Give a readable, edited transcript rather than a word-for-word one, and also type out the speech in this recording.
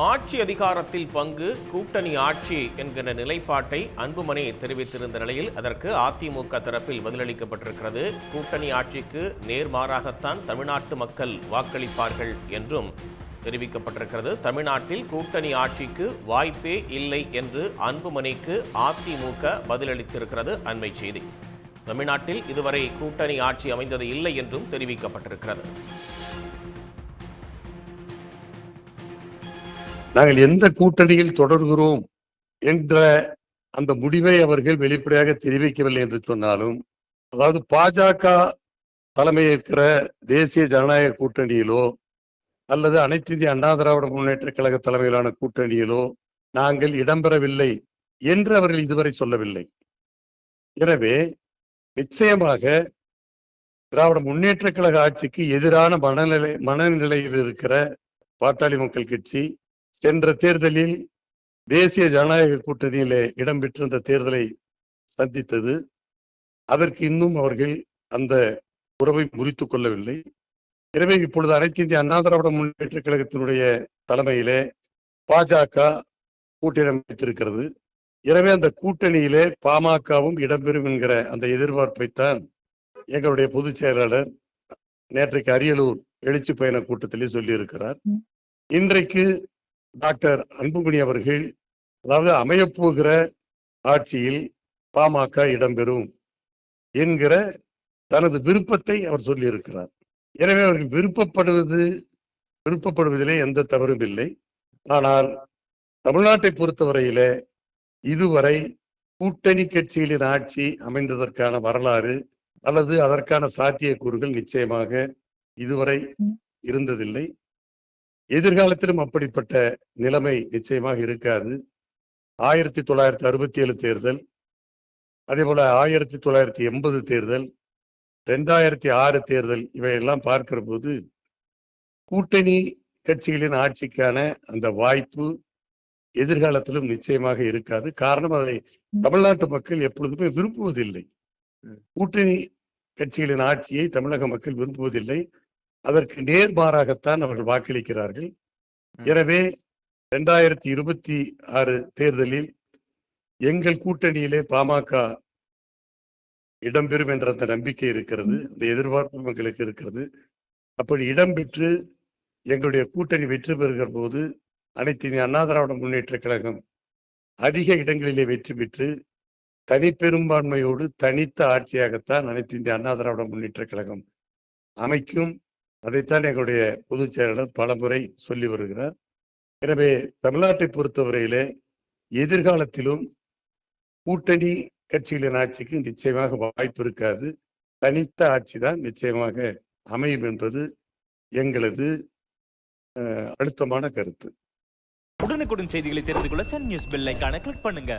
ஆட்சி அதிகாரத்தில் பங்கு கூட்டணி ஆட்சி என்கிற நிலைப்பாட்டை அன்புமணி தெரிவித்திருந்த நிலையில் அதற்கு அதிமுக தரப்பில் பதிலளிக்கப்பட்டிருக்கிறது. கூட்டணி ஆட்சிக்கு நேர்மாறாகத்தான் தமிழ்நாட்டு மக்கள் வாக்களிப்பார்கள் என்றும் தெரிவிக்கப்பட்டிருக்கிறது. தமிழ்நாட்டில் கூட்டணி ஆட்சிக்கு வாய்ப்பே இல்லை என்று அன்புமணிக்கு அதிமுக பதிலளித்திருக்கிறது. அண்மை செய்தி. தமிழ்நாட்டில் இதுவரை கூட்டணி ஆட்சி அமைந்தது இல்லை என்றும் தெரிவிக்கப்பட்டிருக்கிறது. நாங்கள் எந்த கூட்டணியில் தொடர்கிறோம் என்ற அந்த முடிவை அவர்கள் வெளிப்படையாக தெரிவிக்கவில்லை என்று சொன்னாலும், அதாவது பாஜக தலைமையேற்கிற தேசிய ஜனநாயக கூட்டணியிலோ அல்லது அனைத்து இந்திய அண்ணா திராவிட முன்னேற்ற கழக தலைமையிலான கூட்டணியிலோ நாங்கள் இடம்பெறவில்லை என்று அவர்கள் இதுவரை சொல்லவில்லை. எனவே நிச்சயமாக திராவிட முன்னேற்ற கழக ஆட்சிக்கு எதிரான மனநிலையில் இருக்கிற பாட்டாளி மக்கள் கட்சி சென்ற தேர்தலில் தேசிய ஜனநாயக கூட்டணியிலே இடம்பெற்றிருந்த தேர்தலை சந்தித்தது. அதற்கு இன்னும் அவர்கள் அந்த உறவை முறித்துக் கொள்ளவில்லை. எனவே இப்பொழுது அனைத்து இந்திய அண்ணா திராவிட முன்னேற்ற கழகத்தினுடைய தலைமையிலே பாஜக கூட்டணி அமைத்திருக்கிறது. எனவே அந்த கூட்டணியிலே பாமகவும் இடம்பெறும் என்கிற அந்த எதிர்பார்ப்பைத்தான் எங்களுடைய பொதுச் செயலாளர் நேற்றைக்கு அரியலூர் எழுச்சி பயண கூட்டத்திலே சொல்லியிருக்கிறார். இன்றைக்கு டாக்டர் அன்புமணி அவர்கள் அதாவது அமையப்போகிற ஆட்சியில் பாமக இடம்பெறும் என்கிற தனது விருப்பத்தை அவர் சொல்லியிருக்கிறார். எனவே அவர்கள் விருப்பப்படுவதிலே எந்த தவறும் இல்லை. ஆனால் தமிழ்நாட்டை பொறுத்தவரையில இதுவரை கூட்டணி கட்சிகளின் ஆட்சி அமைந்ததற்கான வரலாறு அல்லது அதற்கான சாத்தியக்கூறுகள் நிச்சயமாக இதுவரை இருந்ததில்லை. எதிர்காலத்திலும் அப்படிப்பட்ட நிலைமை நிச்சயமாக இருக்காது. 1967 தேர்தல், அதே போல 1980 தேர்தல், 2006 தேர்தல் இவையெல்லாம் பார்க்கிற போது கூட்டணி கட்சிகளின் ஆட்சிக்கான அந்த வாய்ப்பு எதிர்காலத்திலும் நிச்சயமாக இருக்காது. காரணம் அதை தமிழ்நாட்டு மக்கள் எப்பொழுதுமே விரும்புவதில்லை. கூட்டணி கட்சிகளின் ஆட்சியை தமிழக மக்கள் விரும்புவதில்லை. அதற்கு நேர்மாறாகத்தான் அவர்கள் வாக்களிக்கிறார்கள். எனவே 2026 தேர்தலில் எங்கள் கூட்டணியிலே பாமக இடம்பெறும் என்ற அந்த நம்பிக்கை இருக்கிறது, அந்த எதிர்பார்ப்பு மக்களுக்கு இருக்கிறது. அப்படி இடம்பெற்று எங்களுடைய கூட்டணி வெற்றி பெறுகிற போது அனைத்து இந்திய அண்ணா திராவிட முன்னேற்ற கழகம் அதிக இடங்களிலே வெற்றி பெற்று தனிப்பெரும்பான்மையோடு தனித்த ஆட்சியாகத்தான் அனைத்து இந்திய அண்ணா திராவிட முன்னேற்ற கழகம் அமைக்கும். அதைத்தான் எங்களுடைய பொதுச் செயலாளர் பல முறை சொல்லி வருகிறார். எனவே தமிழ்நாட்டை பொறுத்தவரையிலே எதிர்காலத்திலும் கூட்டணி கட்சிகளின் ஆட்சிக்கு நிச்சயமாக வாய்ப்பு இருக்காது. தனித்த ஆட்சி தான் நிச்சயமாக அமையும் என்பது எங்களது அழுத்தமான கருத்து. உடனுக்குடன் செய்திகளை தெரிந்து கொள்ள சன் நியூஸ் பெல் ஐகானை கிளிக் பண்ணுங்க.